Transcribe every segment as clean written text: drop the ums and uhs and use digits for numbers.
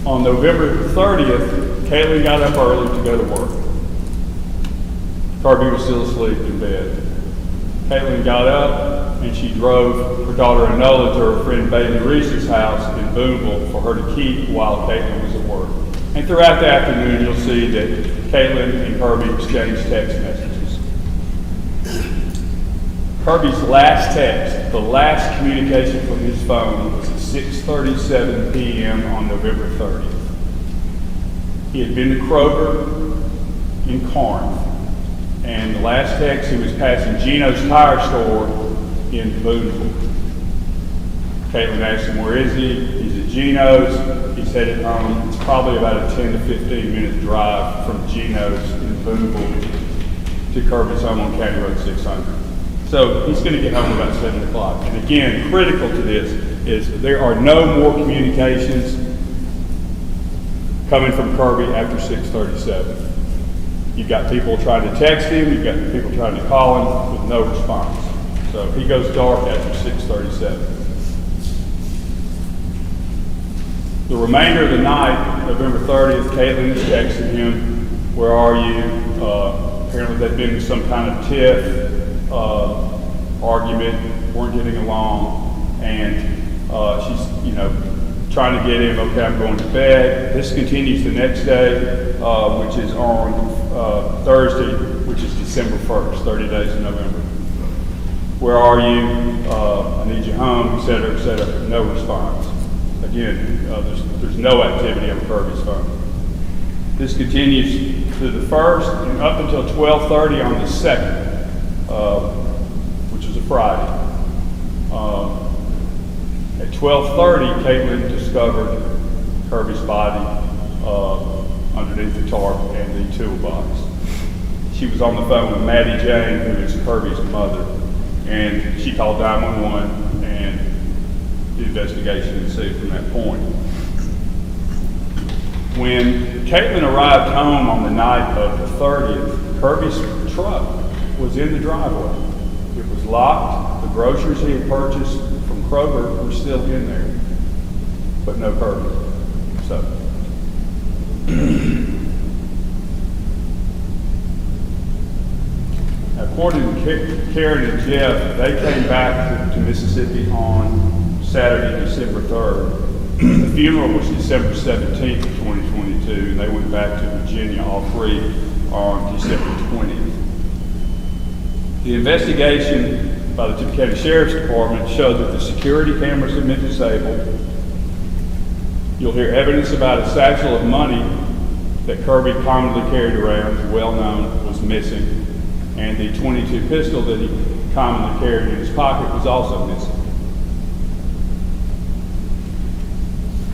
On November 30th, Caitlin got up early to go to work. Kirby was still asleep in bed. Caitlin got up and she drove her daughter Enola to her friend Bailey Reese's house in Boonville for her to keep while Caitlin was at work. And throughout the afternoon, you'll see that Caitlin and Kirby exchanged text messages. Kirby's last text, the last communication from his phone, was at 6:37 p.m. on November 30th. He had been to Kroger in Corinth, and the last text, he was passing Gino's tire store in Boonville. Caitlin asked him, where is he? He's at Gino's. He's headed home. It's probably about a 10 to 15 minute drive from Gino's in Boonville to Kirby's home on County Road 600. So he's going to get home about 7 o'clock. And again, critical to this is there are no more communications coming from Kirby after 6:37. You've got people trying to text him, you've got people trying to call him with no response. So he goes dark after 6:37. The remainder of the night, November 30th, Caitlin is texting him, where are you? Apparently they've been in some kind of tiff, argument, weren't getting along, and she's, trying to get him, okay, I'm going to bed. This continues the next day, which is on Thursday, which is December 1st, 30 days in November. Where are you? I need you home, et cetera, et cetera. No response. Again, there's no activity on Kirby's phone. This continues to the 1st and up until 12:30 on the 2nd, which is a Friday. At 12:30, Caitlin discovered Kirby's body underneath the tarp and the toolbox. She was on the phone with Maddie Jane, who is Kirby's mother, and she called 911, and the investigation ensued from that point. When Caitlin arrived home on the night of the 30th, Kirby's truck was in the driveway. It was locked. The groceries he had purchased from Kroger were still in there, but no Kirby. So, according to Karen and Jeff, they came back to Mississippi on Saturday, December 3rd. The funeral was December 17th of 2022, and they went back to Virginia, all three, on December 20th. The investigation by the Tippah County Sheriff's Department showed that the security cameras had been disabled. You'll hear evidence about a satchel of money that Kirby commonly carried around, well known, was missing. And the .22 pistol that he commonly carried in his pocket was also missing.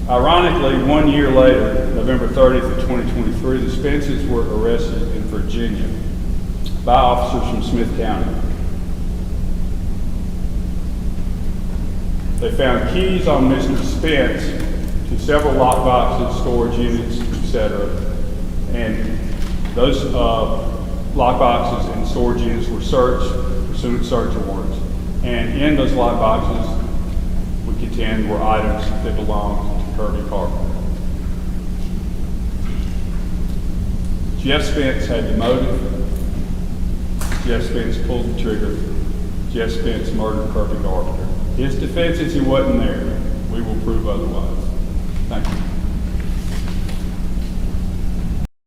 Ironically, 1 year later, November 30th of 2023, the Spences were arrested in Virginia by officers from Smith County. They found keys on Mr. Spence to several lock boxes, storage units, etc. And those lock boxes and storage units were searched pursuant to search warrants. And in those lock boxes, we contend, were items that belonged to Kirby Carpenter. Jeff Spence had the motive. Jeff Spence pulled the trigger. Jeff Spence murdered Kirby Carpenter. His defense is he wasn't there. We will prove otherwise. Thank you.